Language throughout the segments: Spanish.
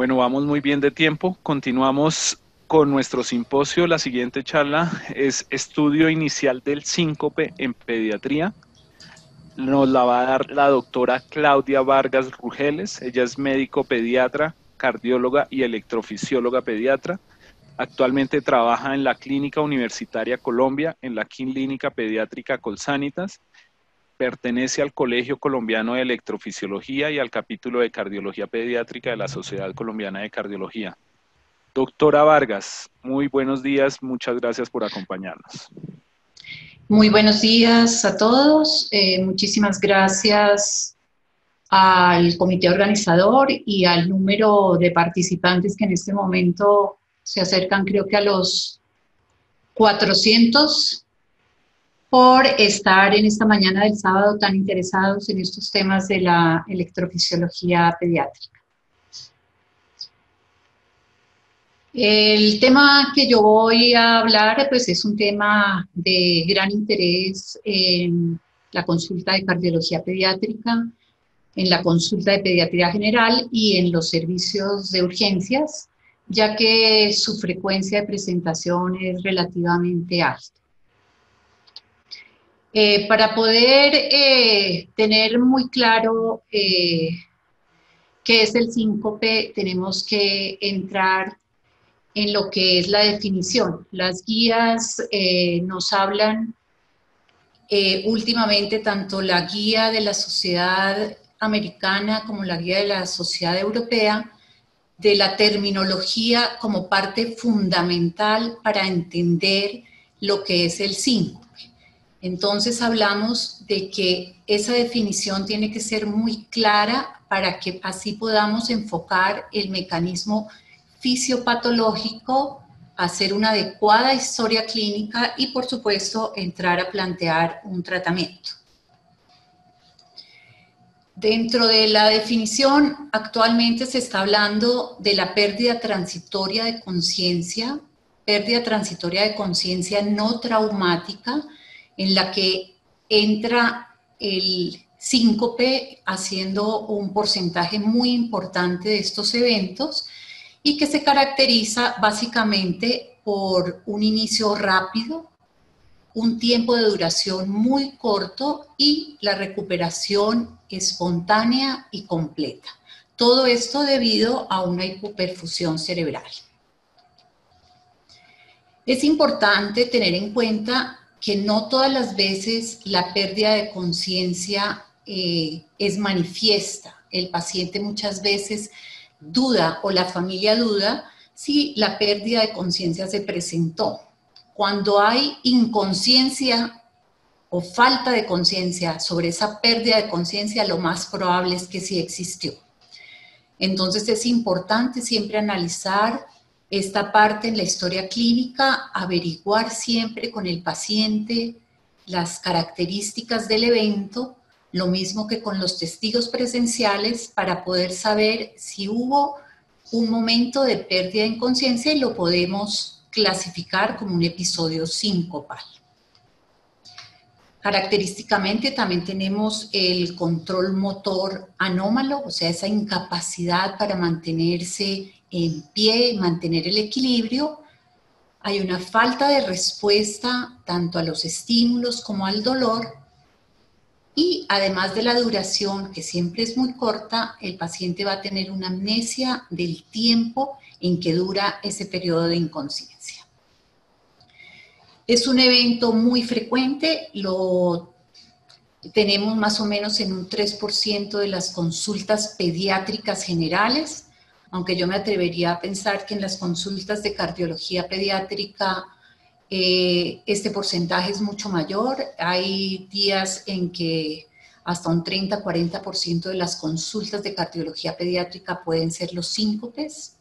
Bueno, vamos muy bien de tiempo. Continuamos con nuestro simposio. La siguiente charla es Estudio Inicial del Síncope en Pediatría. Nos la va a dar la doctora Claudia Vargas Rugeles. Ella es médico pediatra, cardióloga y electrofisióloga pediatra. Actualmente trabaja en la Clínica Universitaria Colombia, en la Clínica Pediátrica Colsanitas. Pertenece al Colegio Colombiano de Electrofisiología y al capítulo de Cardiología Pediátrica de la Sociedad Colombiana de Cardiología. Doctora Vargas, muy buenos días, muchas gracias por acompañarnos. Muy buenos días a todos, muchísimas gracias al comité organizador y al número de participantes que en este momento se acercan, creo que a los 400, por estar en esta mañana del sábado tan interesados en estos temas de la electrofisiología pediátrica. El tema que yo voy a hablar pues es un tema de gran interés en la consulta de cardiología pediátrica, en la consulta de pediatría general y en los servicios de urgencias, ya que su frecuencia de presentación es relativamente alta. Para poder tener muy claro qué es el síncope, tenemos que entrar en lo que es la definición. Las guías nos hablan últimamente, tanto la guía de la Sociedad Americana como la guía de la Sociedad Europea, de la terminología como parte fundamental para entender lo que es el síncope. Entonces hablamos de que esa definición tiene que ser muy clara para que así podamos enfocar el mecanismo fisiopatológico, hacer una adecuada historia clínica y, por supuesto, entrar a plantear un tratamiento. Dentro de la definición, actualmente se está hablando de la pérdida transitoria de conciencia no traumática, en la que entra el síncope haciendo un porcentaje muy importante de estos eventos y que se caracteriza básicamente por un inicio rápido, un tiempo de duración muy corto y la recuperación espontánea y completa. Todo esto debido a una hipoperfusión cerebral. Es importante tener en cuenta que no todas las veces la pérdida de conciencia es manifiesta. El paciente muchas veces duda o la familia duda si la pérdida de conciencia se presentó. Cuando hay inconsciencia o falta de conciencia sobre esa pérdida de conciencia, lo más probable es que sí existió. Entonces es importante siempre analizar esta parte en la historia clínica, averiguar siempre con el paciente las características del evento, lo mismo que con los testigos presenciales, para poder saber si hubo un momento de pérdida de inconsciencia y lo podemos clasificar como un episodio sincopal. Característicamente también tenemos el control motor anómalo, o sea, esa incapacidad para mantenerse en pie, mantener el equilibrio. Hay una falta de respuesta tanto a los estímulos como al dolor. Y además de la duración, que siempre es muy corta, el paciente va a tener una amnesia del tiempo en que dura ese periodo de inconsciencia. Es un evento muy frecuente, lo tenemos más o menos en un 3% de las consultas pediátricas generales, aunque yo me atrevería a pensar que en las consultas de cardiología pediátrica este porcentaje es mucho mayor. Hay días en que hasta un 30-40% de las consultas de cardiología pediátrica pueden ser los síncopes.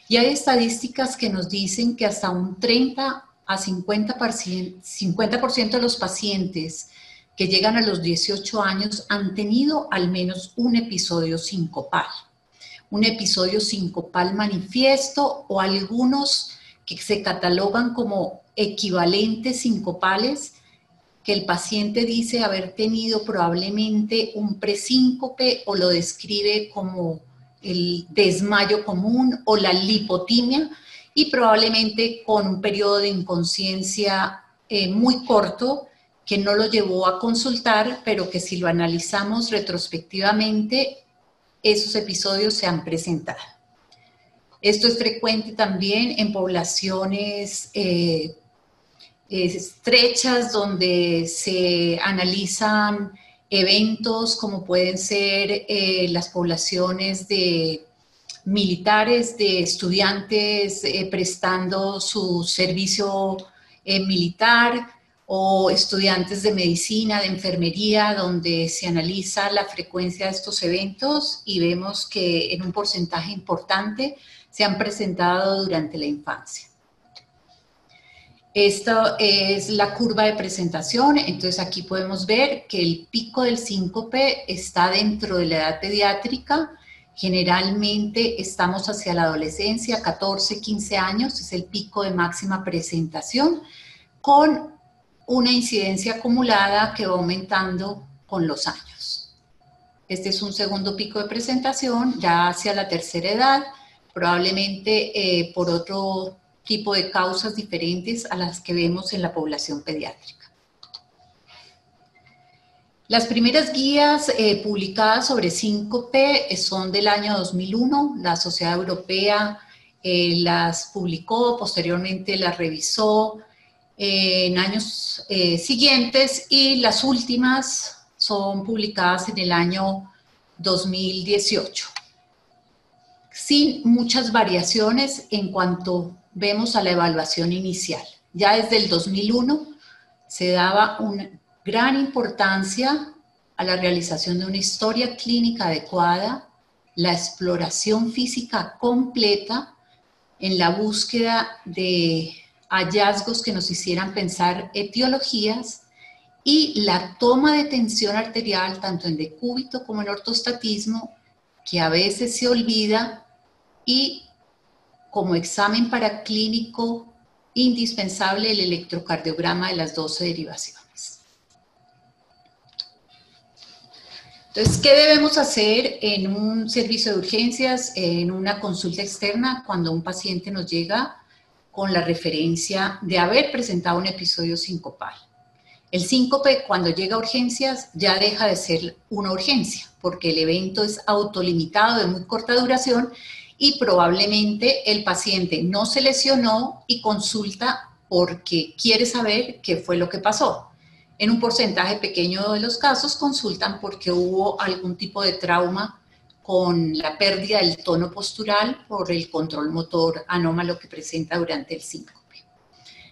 Y hay estadísticas que nos dicen que hasta un 30 a 50% de los pacientes que llegan a los 18 años han tenido al menos un episodio sincopal. Un episodio sincopal manifiesto o algunos que se catalogan como equivalentes sincopales, que el paciente dice haber tenido probablemente un presíncope o lo describe como el desmayo común o la lipotimia, y probablemente con un periodo de inconsciencia muy corto que no lo llevó a consultar, pero que si lo analizamos retrospectivamente, esos episodios se han presentado. Esto es frecuente también en poblaciones estrechas donde se analizan eventos como pueden ser las poblaciones de militares, de estudiantes prestando su servicio militar, o estudiantes de medicina, de enfermería, donde se analiza la frecuencia de estos eventos y vemos que en un porcentaje importante se han presentado durante la infancia. Esta es la curva de presentación, entonces aquí podemos ver que el pico del síncope está dentro de la edad pediátrica. Generalmente estamos hacia la adolescencia, 14, 15 años, es el pico de máxima presentación, con una incidencia acumulada que va aumentando con los años. Este es un segundo pico de presentación, ya hacia la tercera edad, probablemente por otro tipo de causas diferentes a las que vemos en la población pediátrica. Las primeras guías publicadas sobre síncope son del año 2001, la Sociedad Europea las publicó, posteriormente las revisó en años siguientes, y las últimas son publicadas en el año 2018. Sin muchas variaciones en cuanto vemos a la evaluación inicial. Ya desde el 2001 se daba una gran importancia a la realización de una historia clínica adecuada, la exploración física completa en la búsqueda de hallazgos que nos hicieran pensar etiologías, y la toma de tensión arterial tanto en decúbito como en ortostatismo, que a veces se olvida, y como examen paraclínico indispensable el electrocardiograma de las 12 derivaciones. Entonces, ¿qué debemos hacer en un servicio de urgencias, en una consulta externa, cuando un paciente nos llega con la referencia de haber presentado un episodio sincopal? El síncope, cuando llega a urgencias, ya deja de ser una urgencia, porque el evento es autolimitado, de muy corta duración, y probablemente el paciente no se lesionó y consulta porque quiere saber qué fue lo que pasó. En un porcentaje pequeño de los casos consultan porque hubo algún tipo de trauma con la pérdida del tono postural por el control motor anómalo que presenta durante el síncope.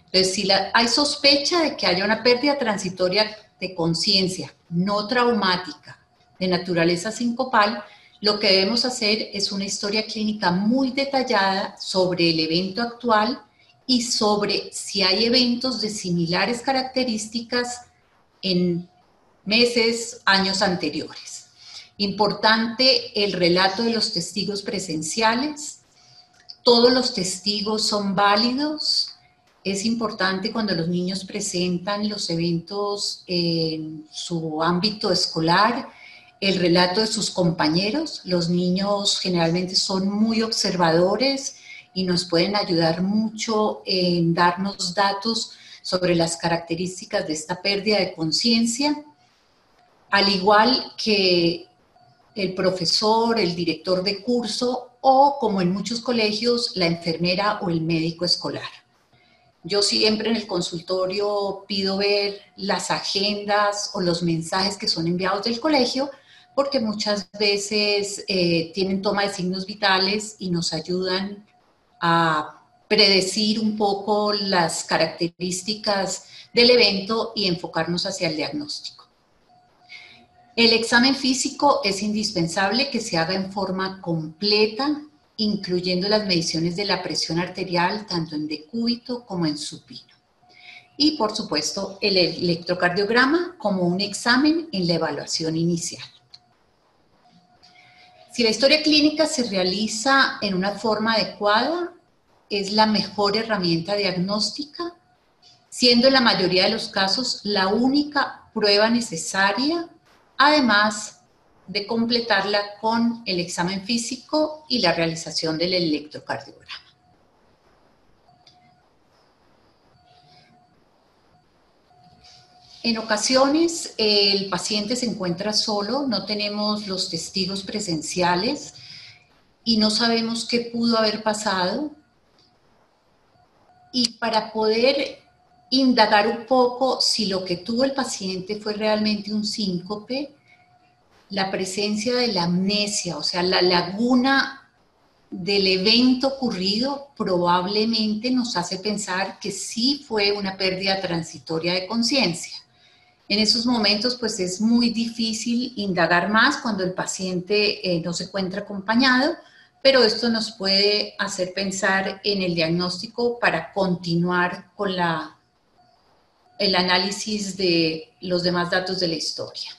Entonces, si hay sospecha de que haya una pérdida transitoria de conciencia no traumática de naturaleza sincopal, lo que debemos hacer es una historia clínica muy detallada sobre el evento actual y sobre si hay eventos de similares características en meses, años anteriores. Importante el relato de los testigos presenciales. Todos los testigos son válidos. Es importante cuando los niños presentan los eventos en su ámbito escolar, el relato de sus compañeros. Los niños generalmente son muy observadores y nos pueden ayudar mucho en darnos datos sobre las características de esta pérdida de conciencia, al igual que el profesor, el director de curso o, como en muchos colegios, la enfermera o el médico escolar. Yo siempre en el consultorio pido ver las agendas o los mensajes que son enviados del colegio, porque muchas veces tienen toma de signos vitales y nos ayudan a predecir un poco las características del evento y enfocarnos hacia el diagnóstico. El examen físico es indispensable que se haga en forma completa, incluyendo las mediciones de la presión arterial, tanto en decúbito como en supino. Y, por supuesto, el electrocardiograma como un examen en la evaluación inicial. Si la historia clínica se realiza en una forma adecuada, es la mejor herramienta diagnóstica, siendo en la mayoría de los casos la única prueba necesaria, además de completarla con el examen físico y la realización del electrocardiograma. En ocasiones el paciente se encuentra solo, no tenemos los testigos presenciales y no sabemos qué pudo haber pasado. Y para poder indagar un poco si lo que tuvo el paciente fue realmente un síncope, la presencia de la amnesia, o sea, la laguna del evento ocurrido, probablemente nos hace pensar que sí fue una pérdida transitoria de conciencia. En esos momentos, pues es muy difícil indagar más cuando el paciente no se encuentra acompañado, pero esto nos puede hacer pensar en el diagnóstico para continuar con el análisis de los demás datos de la historia.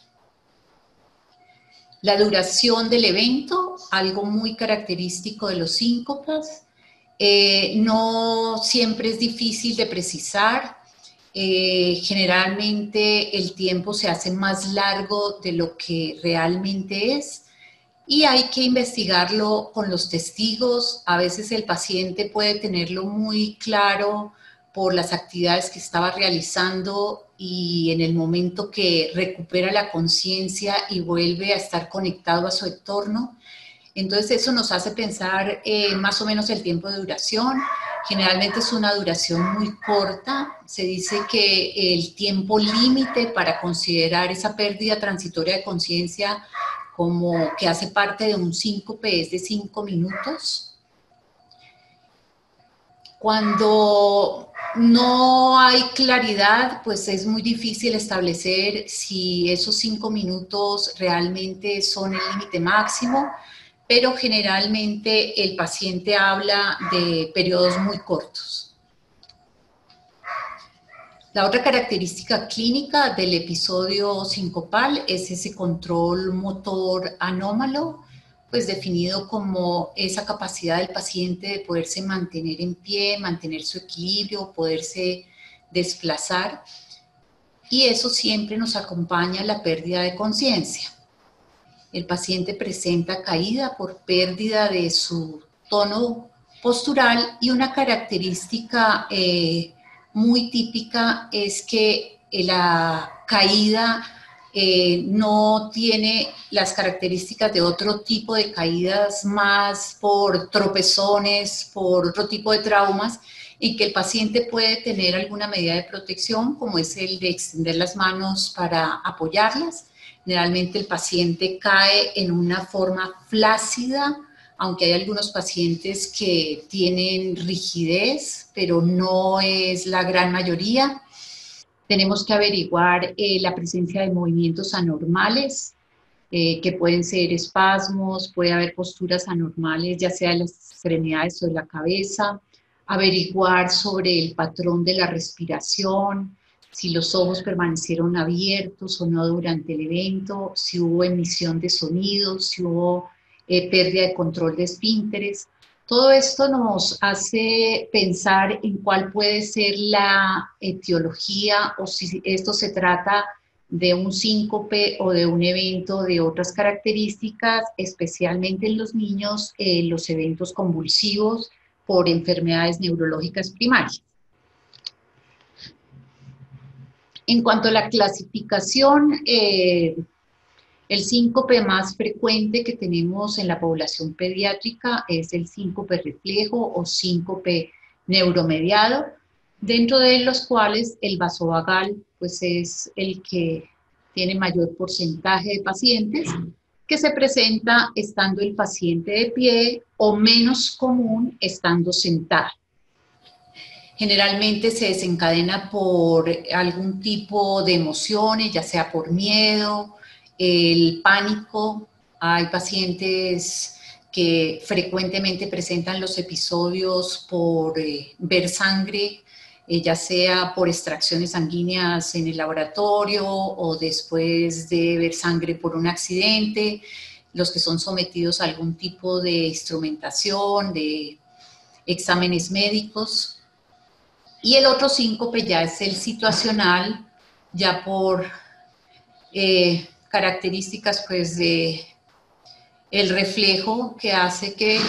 La duración del evento, algo muy característico de los síncopes, no siempre es difícil de precisar. Generalmente el tiempo se hace más largo de lo que realmente es y hay que investigarlo con los testigos. A veces el paciente puede tenerlo muy claro por las actividades que estaba realizando y en el momento que recupera la conciencia y vuelve a estar conectado a su entorno. Entonces eso nos hace pensar más o menos el tiempo de duración. Generalmente es una duración muy corta. Se dice que el tiempo límite para considerar esa pérdida transitoria de conciencia como que hace parte de un síncope es de 5 minutos. Cuando no hay claridad, pues es muy difícil establecer si esos 5 minutos realmente son el límite máximo, pero generalmente el paciente habla de periodos muy cortos. La otra característica clínica del episodio sincopal es ese control motor anómalo, pues definido como esa capacidad del paciente de poderse mantener en pie, mantener su equilibrio, poderse desplazar, y eso siempre nos acompaña a la pérdida de conciencia. El paciente presenta caída por pérdida de su tono postural y una característica muy típica es que la caída no tiene las características de otro tipo de caídas más por tropezones, por otro tipo de traumas, en que el paciente puede tener alguna medida de protección, como es el de extender las manos para apoyarlas. Generalmente el paciente cae en una forma flácida, aunque hay algunos pacientes que tienen rigidez, pero no es la gran mayoría. Tenemos que averiguar la presencia de movimientos anormales, que pueden ser espasmos, puede haber posturas anormales, ya sea en las extremidades o de la cabeza, averiguar sobre el patrón de la respiración, si los ojos permanecieron abiertos o no durante el evento, si hubo emisión de sonidos, si hubo pérdida de control de esfínteres. Todo esto nos hace pensar en cuál puede ser la etiología o si esto se trata de un síncope o de un evento de otras características, especialmente en los niños, los eventos convulsivos por enfermedades neurológicas primarias. En cuanto a la clasificación, el síncope más frecuente que tenemos en la población pediátrica es el síncope reflejo o síncope neuromediado, dentro de los cuales el vasovagal pues, es el que tiene mayor porcentaje de pacientes, que se presenta estando el paciente de pie o menos común estando sentado. Generalmente se desencadena por algún tipo de emociones, ya sea por miedo, el pánico. Hay pacientes que frecuentemente presentan los episodios por ver sangre, ya sea por extracciones sanguíneas en el laboratorio o después de ver sangre por un accidente, los que son sometidos a algún tipo de instrumentación, de exámenes médicos. Y el otro síncope ya es el situacional, ya por características pues de el reflejo que hace que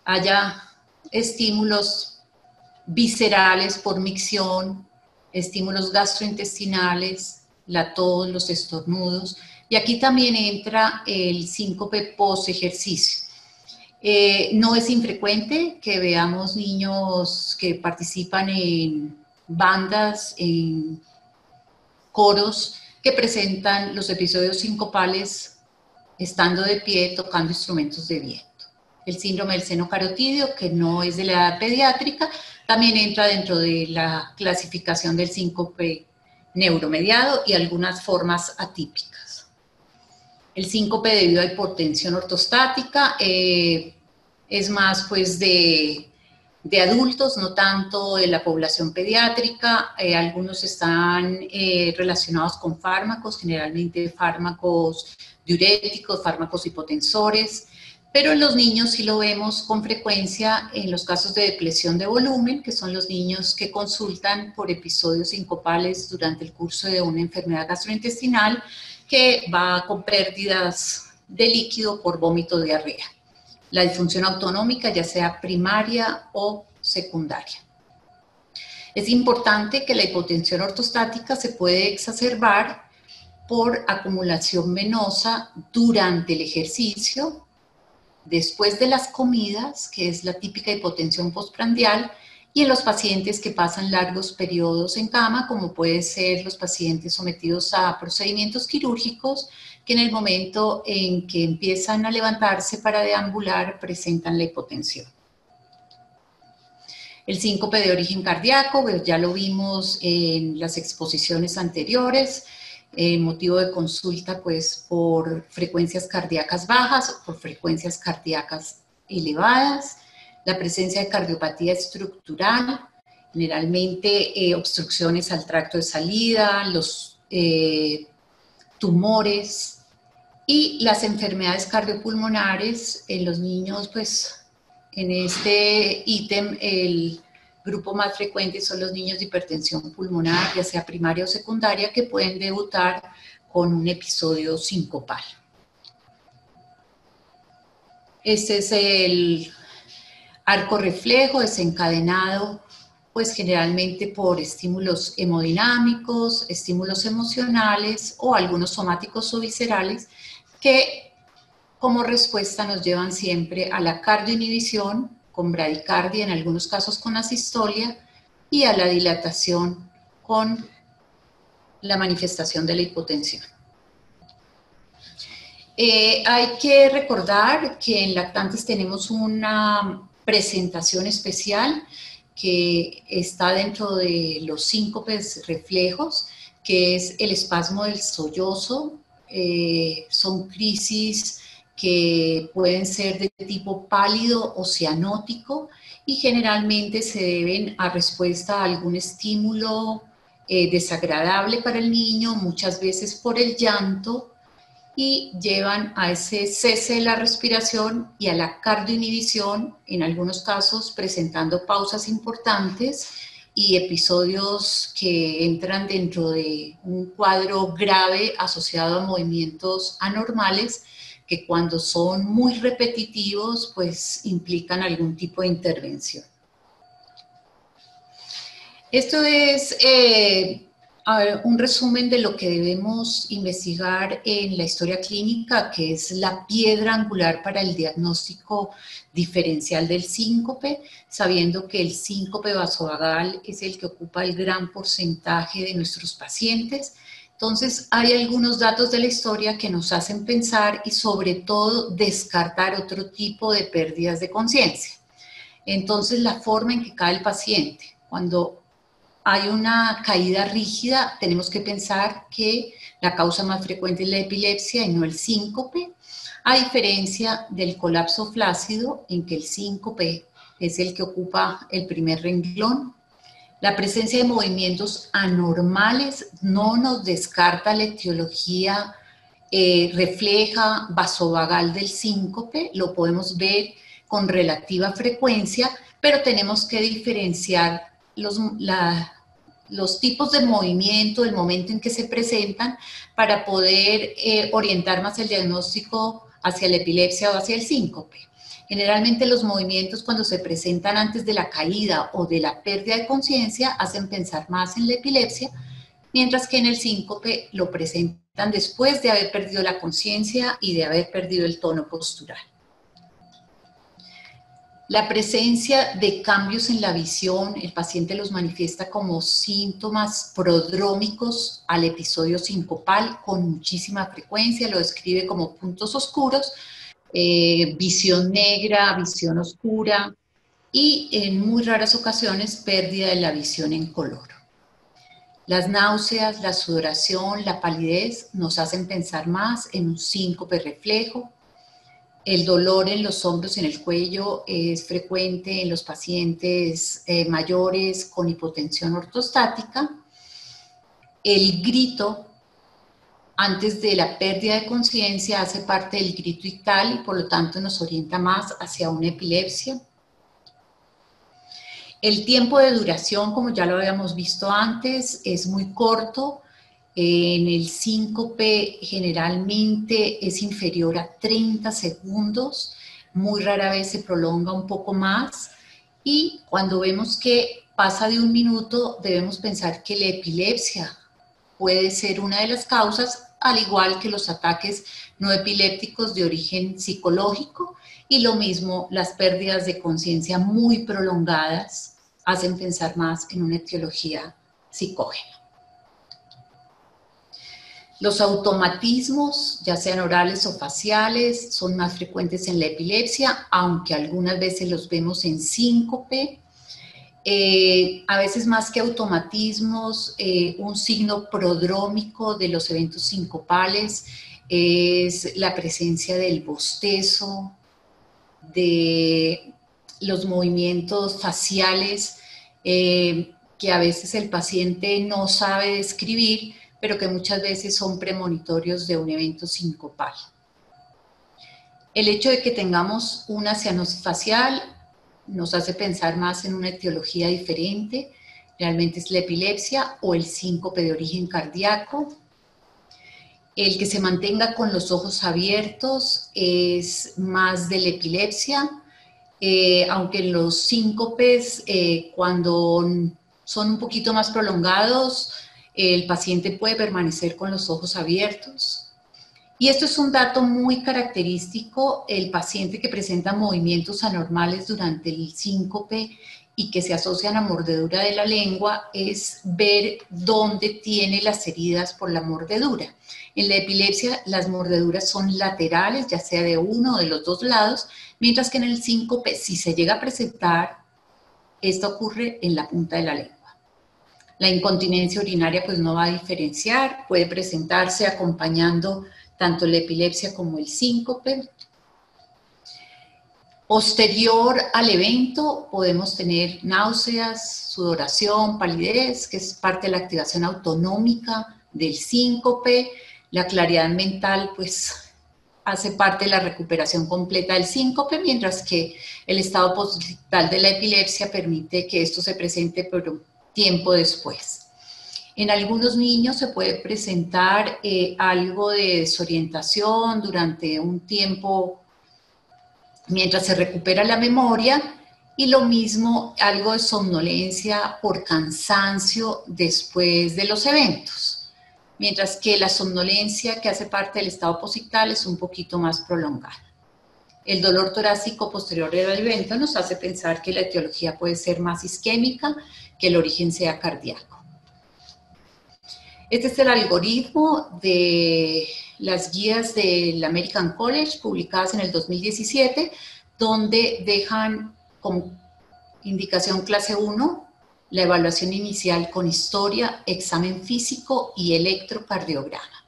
haya estímulos viscerales por micción, estímulos gastrointestinales, la tos, los estornudos, y aquí también entra el síncope post ejercicio. No es infrecuente que veamos niños que participan en bandas, en coros, que presentan los episodios sincopales estando de pie, tocando instrumentos de viento. El síndrome del seno carotídeo, que no es de la edad pediátrica, también entra dentro de la clasificación del síncope neuromediado y algunas formas atípicas. El síncope debido a hipotensión ortostática es más pues de adultos, no tanto de la población pediátrica. Algunos están relacionados con fármacos, generalmente fármacos diuréticos, fármacos hipotensores, pero en los niños sí lo vemos con frecuencia en los casos de depresión de volumen, que son los niños que consultan por episodios sincopales durante el curso de una enfermedad gastrointestinal que va con pérdidas de líquido por vómito o diarrea. La disfunción autonómica, ya sea primaria o secundaria. Es importante que la hipotensión ortostática se puede exacerbar por acumulación venosa durante el ejercicio, después de las comidas, que es la típica hipotensión postprandial, y en los pacientes que pasan largos periodos en cama, como pueden ser los pacientes sometidos a procedimientos quirúrgicos, que en el momento en que empiezan a levantarse para deambular presentan la hipotensión. El síncope de origen cardíaco, pues ya lo vimos en las exposiciones anteriores, motivo de consulta pues por frecuencias cardíacas bajas o por frecuencias cardíacas elevadas, la presencia de cardiopatía estructural, generalmente obstrucciones al tracto de salida, los tumores y las enfermedades cardiopulmonares en los niños, pues en este ítem el grupo más frecuente son los niños de hipertensión pulmonar, ya sea primaria o secundaria, que pueden debutar con un episodio sincopal. Este es el arco reflejo desencadenado pues generalmente por estímulos hemodinámicos, estímulos emocionales o algunos somáticos o viscerales que como respuesta nos llevan siempre a la cardioinhibición con bradicardia, en algunos casos con asistolia, y a la dilatación con la manifestación de la hipotensión. Hay que recordar que en lactantes tenemos una presentación especial que está dentro de los síncopes reflejos, que es el espasmo del sollozo. Son crisis que pueden ser de tipo pálido o cianótico y generalmente se deben a respuesta a algún estímulo desagradable para el niño, muchas veces por el llanto, y llevan a ese cese de la respiración y a la cardioinhibición, en algunos casos presentando pausas importantes y episodios que entran dentro de un cuadro grave asociado a movimientos anormales que cuando son muy repetitivos pues implican algún tipo de intervención. Esto es un resumen de lo que debemos investigar en la historia clínica, que es la piedra angular para el diagnóstico diferencial del síncope, sabiendo que el síncope vasovagal es el que ocupa el gran porcentaje de nuestros pacientes. Entonces, hay algunos datos de la historia que nos hacen pensar y sobre todo descartar otro tipo de pérdidas de conciencia. Entonces, la forma en que cae el paciente, cuando hay una caída rígida, tenemos que pensar que la causa más frecuente es la epilepsia y no el síncope, a diferencia del colapso flácido, en que el síncope es el que ocupa el primer renglón. La presencia de movimientos anormales no nos descarta la etiología refleja vasovagal del síncope, lo podemos ver con relativa frecuencia, pero tenemos que diferenciar los tipos de movimiento, el momento en que se presentan, para poder orientar más el diagnóstico hacia la epilepsia o hacia el síncope. Generalmente los movimientos cuando se presentan antes de la caída o de la pérdida de conciencia hacen pensar más en la epilepsia, mientras que en el síncope lo presentan después de haber perdido la conciencia y de haber perdido el tono postural. La presencia de cambios en la visión, el paciente los manifiesta como síntomas prodrómicos al episodio sincopal con muchísima frecuencia, lo describe como puntos oscuros, visión negra, visión oscura y en muy raras ocasiones pérdida de la visión en color. Las náuseas, la sudoración, la palidez nos hacen pensar más en un síncope reflejo. El dolor en los hombros y en el cuello es frecuente en los pacientes mayores con hipotensión ortostática. El grito antes de la pérdida de conciencia hace parte del grito ictal y por lo tanto nos orienta más hacia una epilepsia. El tiempo de duración, como ya lo habíamos visto antes, es muy corto. En el síncope generalmente es inferior a 30 segundos, muy rara vez se prolonga un poco más y cuando vemos que pasa de 1 minuto debemos pensar que la epilepsia puede ser una de las causas, al igual que los ataques no epilépticos de origen psicológico y lo mismo las pérdidas de conciencia muy prolongadas hacen pensar más en una etiología psicógena. Los automatismos, ya sean orales o faciales, son más frecuentes en la epilepsia, aunque algunas veces los vemos en síncope. A veces más que automatismos, un signo prodrómico de los eventos sincopales es la presencia del bostezo, de los movimientos faciales que a veces el paciente no sabe describir, pero que muchas veces son premonitorios de un evento sincopal. El hecho de que tengamos una cianosis facial nos hace pensar más en una etiología diferente, realmente es la epilepsia o el síncope de origen cardíaco. El que se mantenga con los ojos abiertos es más de la epilepsia, aunque en los síncopes, cuando son un poquito más prolongados, el paciente puede permanecer con los ojos abiertos. Y esto es un dato muy característico, el paciente que presenta movimientos anormales durante el síncope y que se asocian a mordedura de la lengua, es ver dónde tiene las heridas por la mordedura. En la epilepsia las mordeduras son laterales, ya sea de uno o de los dos lados, mientras que en el síncope, si se llega a presentar, esto ocurre en la punta de la lengua. La incontinencia urinaria pues no va a diferenciar, puede presentarse acompañando tanto la epilepsia como el síncope. Posterior al evento podemos tener náuseas, sudoración, palidez, que es parte de la activación autonómica del síncope. La claridad mental pues hace parte de la recuperación completa del síncope, mientras que el estado postvital de la epilepsia permite que esto se presente por un tiempo después. En algunos niños se puede presentar algo de desorientación durante un tiempo mientras se recupera la memoria y lo mismo algo de somnolencia por cansancio después de los eventos, mientras que la somnolencia que hace parte del estado posictal es un poquito más prolongada. El dolor torácico posterior al evento nos hace pensar que la etiología puede ser más isquémica, que el origen sea cardíaco. Este es el algoritmo de las guías del American College publicadas en el 2017, donde dejan como indicación clase 1 la evaluación inicial con historia, examen físico y electrocardiograma.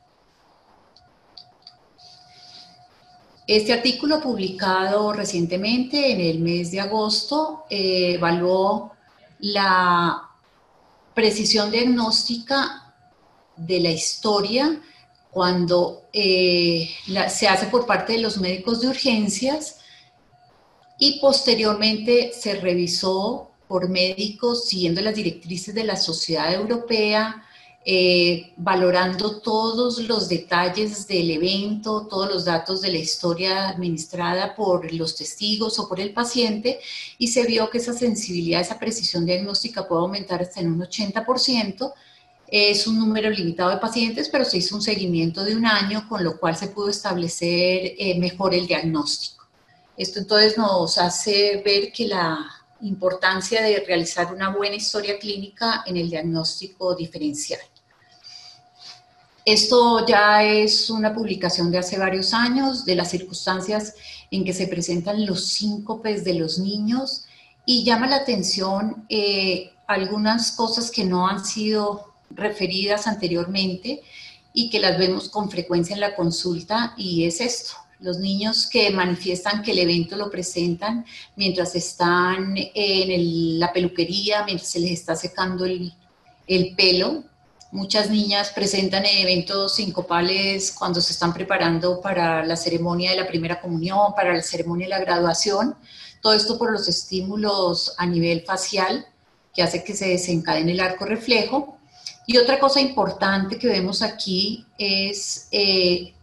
Este artículo publicado recientemente en el mes de agosto evaluó la precisión diagnóstica de la historia cuando se hace por parte de los médicos de urgencias y posteriormente se revisó por médicos siguiendo las directrices de la Sociedad Europea, valorando todos los detalles del evento, todos los datos de la historia administrada por los testigos o por el paciente, y se vio que esa sensibilidad, esa precisión diagnóstica puede aumentar hasta en un 80%. Es un número limitado de pacientes, pero se hizo un seguimiento de un año, con lo cual se pudo establecer mejor el diagnóstico. Esto entonces nos hace ver que la importancia de realizar una buena historia clínica en el diagnóstico diferencial. Esto ya es una publicación de hace varios años de las circunstancias en que se presentan los síncopes de los niños, y llama la atención algunas cosas que no han sido referidas anteriormente y que las vemos con frecuencia en la consulta, y es esto: los niños que manifiestan que el evento lo presentan mientras están en la peluquería, mientras se les está secando el pelo. Muchas niñas presentan eventos sincopales cuando se están preparando para la ceremonia de la primera comunión, para la ceremonia de la graduación. Todo esto por los estímulos a nivel facial que hace que se desencadene el arco reflejo. Y otra cosa importante que vemos aquí es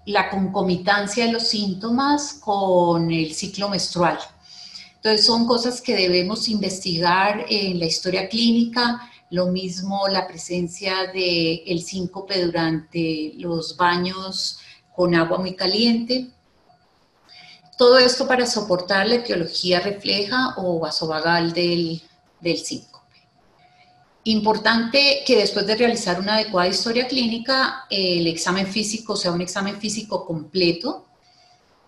la concomitancia de los síntomas con el ciclo menstrual. Entonces son cosas que debemos investigar en la historia clínica. Lo mismo la presencia del síncope durante los baños con agua muy caliente. Todo esto para soportar la etiología refleja o vasovagal del síncope. Importante que después de realizar una adecuada historia clínica, el examen físico sea un examen físico completo,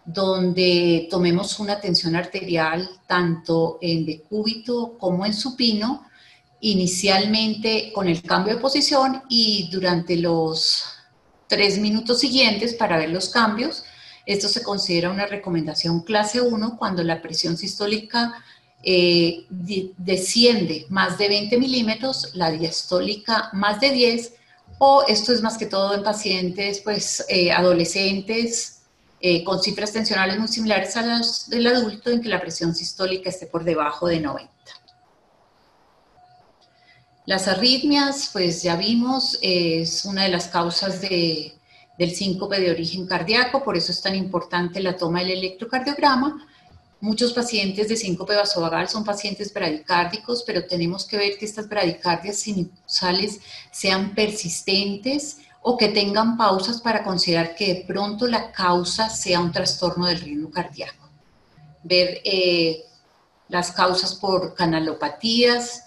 donde tomemos una tensión arterial tanto en decúbito como en supino, inicialmente con el cambio de posición y durante los 3 minutos siguientes para ver los cambios. Esto se considera una recomendación clase 1 cuando la presión sistólica desciende más de 20 milímetros, la diastólica más de 10, o esto es más que todo en pacientes pues, adolescentes con cifras tensionales muy similares a las del adulto, en que la presión sistólica esté por debajo de 90. Las arritmias, pues ya vimos, es una de las causas del síncope de origen cardíaco, por eso es tan importante la toma del electrocardiograma. Muchos pacientes de síncope vasovagal son pacientes bradicárdicos, pero tenemos que ver que estas bradicardias sinusales sean persistentes o que tengan pausas para considerar que de pronto la causa sea un trastorno del ritmo cardíaco. Ver las causas por canalopatías,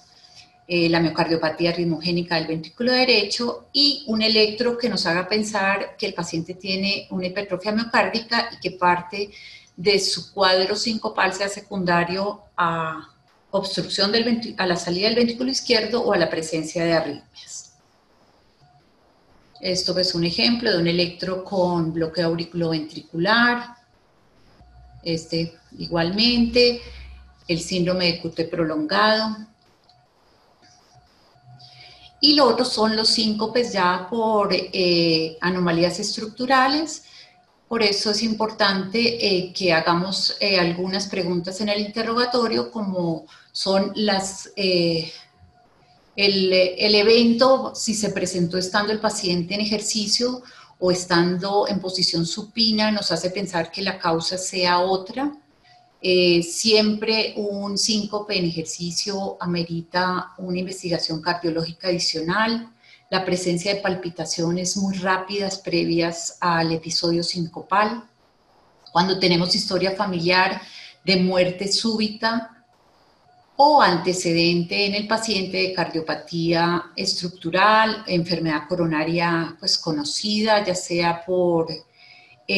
la miocardiopatía ritmogénica del ventrículo derecho, y un electro que nos haga pensar que el paciente tiene una hipertrofia miocárdica y que parte de su cuadro sincopal sea secundario a obstrucción a la salida del ventrículo izquierdo o a la presencia de arritmias. Esto es un ejemplo de un electro con bloqueo auriculoventricular. Igualmente, el síndrome de QT prolongado. Y lo otro son los síncopes ya por anomalías estructurales. Por eso es importante que hagamos algunas preguntas en el interrogatorio, como son el evento, si se presentó estando el paciente en ejercicio o estando en posición supina, nos hace pensar que la causa sea otra. Siempre un síncope en ejercicio amerita una investigación cardiológica adicional. La presencia de palpitaciones muy rápidas previas al episodio sincopal. Cuando tenemos historia familiar de muerte súbita o antecedente en el paciente de cardiopatía estructural, enfermedad coronaria pues conocida, ya sea por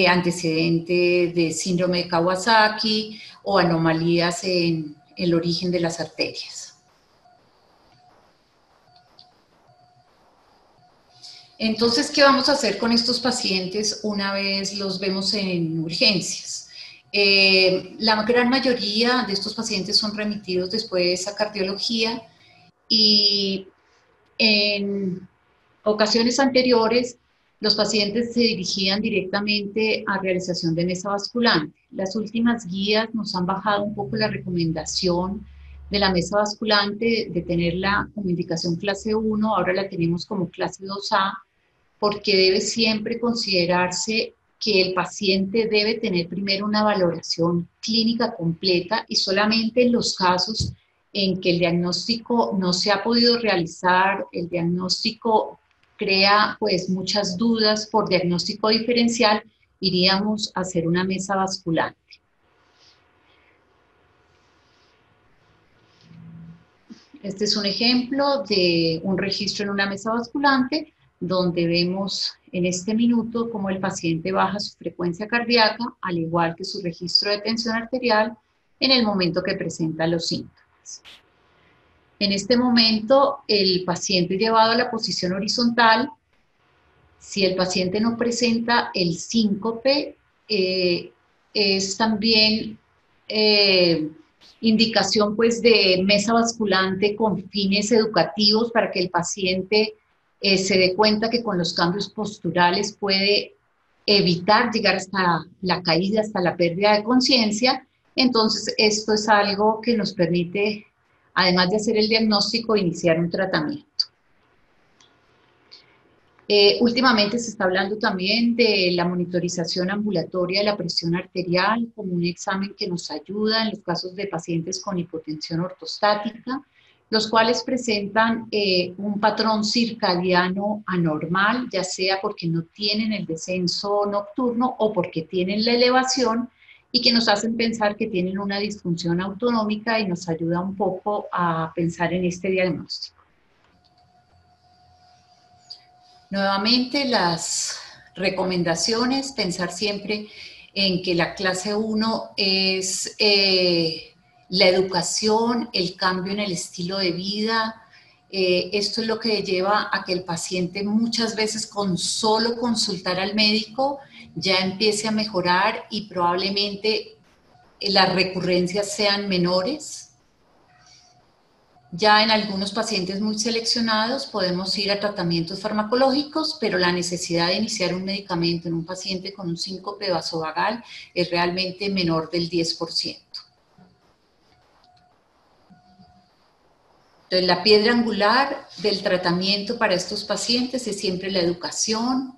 antecedente de síndrome de Kawasaki o anomalías en el origen de las arterias. Entonces, ¿qué vamos a hacer con estos pacientes una vez los vemos en urgencias? La gran mayoría de estos pacientes son remitidos después a cardiología, y en ocasiones anteriores los pacientes se dirigían directamente a realización de mesa basculante. Las últimas guías nos han bajado un poco la recomendación de la mesa basculante, de tenerla como indicación clase 1, ahora la tenemos como clase 2A, porque debe siempre considerarse que el paciente debe tener primero una valoración clínica completa y solamente en los casos en que el diagnóstico no se ha podido realizar, el diagnóstico crea pues muchas dudas por diagnóstico diferencial, iríamos a hacer una mesa basculante. Este es un ejemplo de un registro en una mesa basculante donde vemos en este minuto cómo el paciente baja su frecuencia cardíaca, al igual que su registro de tensión arterial, en el momento que presenta los síntomas. En este momento, el paciente llevado a la posición horizontal, si el paciente no presenta el síncope, es también indicación pues de mesa basculante con fines educativos para que el paciente se dé cuenta que con los cambios posturales puede evitar llegar hasta la caída, hasta la pérdida de conciencia. Entonces, esto es algo que nos permite, además de hacer el diagnóstico, iniciar un tratamiento. Últimamente se está hablando también de la monitorización ambulatoria de la presión arterial como un examen que nos ayuda en los casos de pacientes con hipotensión ortostática, los cuales presentan un patrón circadiano anormal, ya sea porque no tienen el descenso nocturno o porque tienen la elevación y que nos hacen pensar que tienen una disfunción autonómica y nos ayuda un poco a pensar en este diagnóstico. Nuevamente, las recomendaciones, pensar siempre en que la clase 1 es la educación, el cambio en el estilo de vida. Esto es lo que lleva a que el paciente muchas veces con solo consultar al médico ya empiece a mejorar y probablemente las recurrencias sean menores. Ya en algunos pacientes muy seleccionados podemos ir a tratamientos farmacológicos, pero la necesidad de iniciar un medicamento en un paciente con un síncope vasovagal es realmente menor del 10%. Entonces, la piedra angular del tratamiento para estos pacientes es siempre la educación,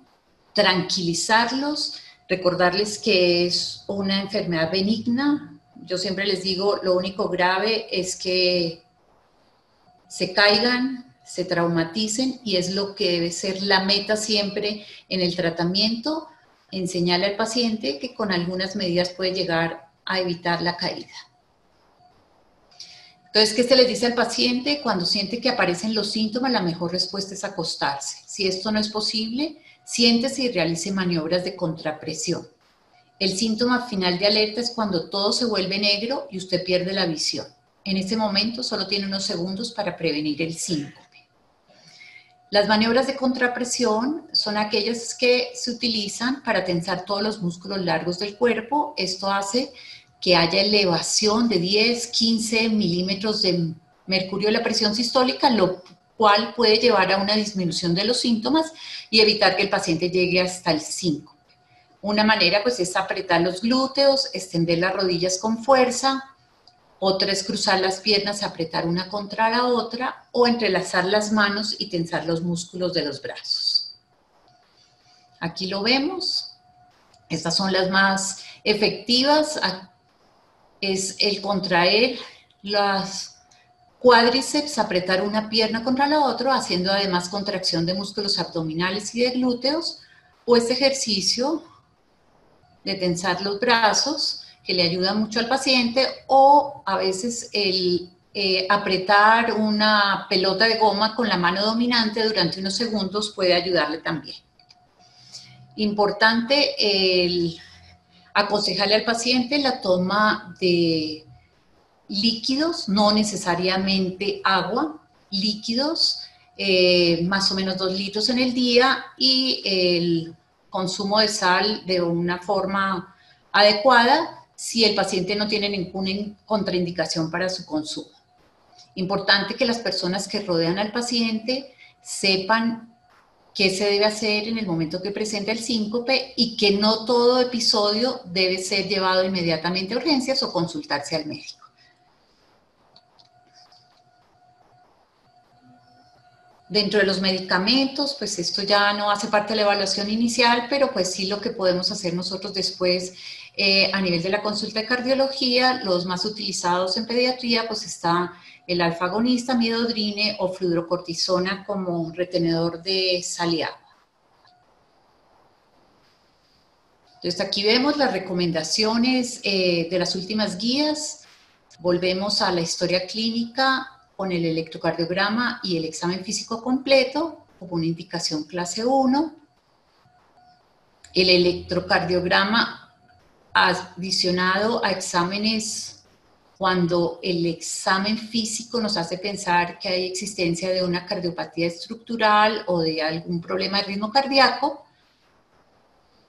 tranquilizarlos, recordarles que es una enfermedad benigna. Yo siempre les digo, lo único grave es que se caigan, se traumaticen y es lo que debe ser la meta siempre en el tratamiento, enseñarle al paciente que con algunas medidas puede llegar a evitar la caída. Entonces, ¿qué se les dice al paciente? Cuando siente que aparecen los síntomas, la mejor respuesta es acostarse. Si esto no es posible, siéntese y realice maniobras de contrapresión. El síntoma final de alerta es cuando todo se vuelve negro y usted pierde la visión. En ese momento solo tiene unos segundos para prevenir el síncope. Las maniobras de contrapresión son aquellas que se utilizan para tensar todos los músculos largos del cuerpo. Esto hace que haya elevación de 10, 15 milímetros de mercurio de la presión sistólica, lo cual puede llevar a una disminución de los síntomas y evitar que el paciente llegue hasta el síncope. Una manera pues es apretar los glúteos, extender las rodillas con fuerza. Otra es cruzar las piernas, apretar una contra la otra o entrelazar las manos y tensar los músculos de los brazos. Aquí lo vemos. Estas son las más efectivas. Es el contraer los cuádriceps, apretar una pierna contra la otra, haciendo además contracción de músculos abdominales y de glúteos, o este ejercicio de tensar los brazos, que le ayuda mucho al paciente, o a veces el apretar una pelota de goma con la mano dominante durante unos segundos puede ayudarle también. Importante el aconsejarle al paciente la toma de líquidos, no necesariamente agua, líquidos, más o menos 2 litros en el día, y el consumo de sal de una forma adecuada si el paciente no tiene ninguna contraindicación para su consumo. Importante que las personas que rodean al paciente sepan qué se debe hacer en el momento que presenta el síncope y que no todo episodio debe ser llevado inmediatamente a urgencias o consultarse al médico. Dentro de los medicamentos, pues esto ya no hace parte de la evaluación inicial, pero pues sí lo que podemos hacer nosotros después a nivel de la consulta de cardiología, los más utilizados en pediatría, pues está el alfa-agonista, midodrine o fludrocortisona como retenedor de sal y agua. Entonces aquí vemos las recomendaciones de las últimas guías. Volvemos a la historia clínica con el electrocardiograma y el examen físico completo, como una indicación clase 1. El electrocardiograma adicionado a exámenes cuando el examen físico nos hace pensar que hay existencia de una cardiopatía estructural o de algún problema de ritmo cardíaco.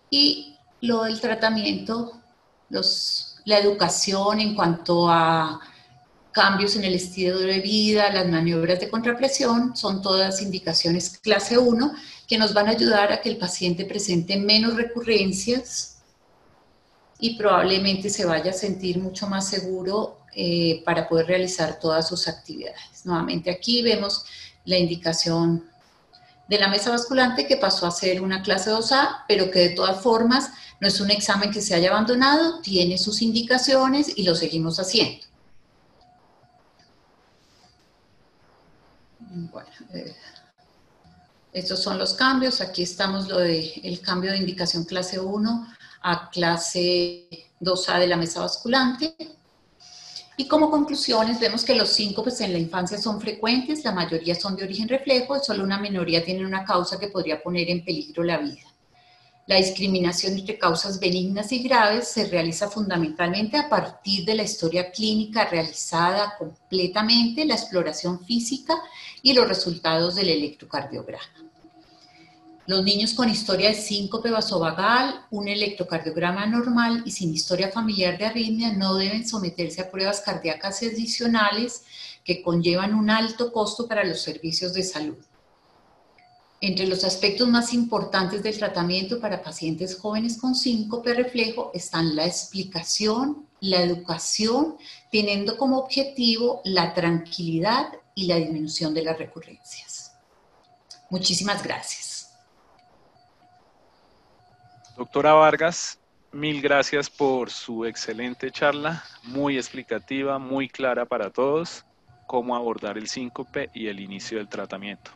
Y lo del tratamiento, la educación en cuanto a cambios en el estilo de vida, las maniobras de contrapresión, son todas indicaciones clase 1 que nos van a ayudar a que el paciente presente menos recurrencias y probablemente se vaya a sentir mucho más seguro para poder realizar todas sus actividades. Nuevamente aquí vemos la indicación de la mesa basculante que pasó a ser una clase 2A, pero que de todas formas no es un examen que se haya abandonado, tiene sus indicaciones y lo seguimos haciendo. Bueno, estos son los cambios. Aquí estamos lo del cambio de indicación clase 1 a clase 2A de la mesa basculante. Y como conclusiones vemos que los síncopes en la infancia son frecuentes, la mayoría son de origen reflejo, y solo una minoría tienen una causa que podría poner en peligro la vida. La discriminación entre causas benignas y graves se realiza fundamentalmente a partir de la historia clínica realizada completamente, la exploración física y los resultados del electrocardiograma. Los niños con historia de síncope vasovagal, un electrocardiograma normal y sin historia familiar de arritmia no deben someterse a pruebas cardíacas adicionales que conllevan un alto costo para los servicios de salud. Entre los aspectos más importantes del tratamiento para pacientes jóvenes con síncope reflejo están la explicación, la educación, teniendo como objetivo la tranquilidad y la disminución de las recurrencias. Muchísimas gracias. Doctora Vargas, mil gracias por su excelente charla, muy explicativa, muy clara para todos, cómo abordar el síncope y el inicio del tratamiento.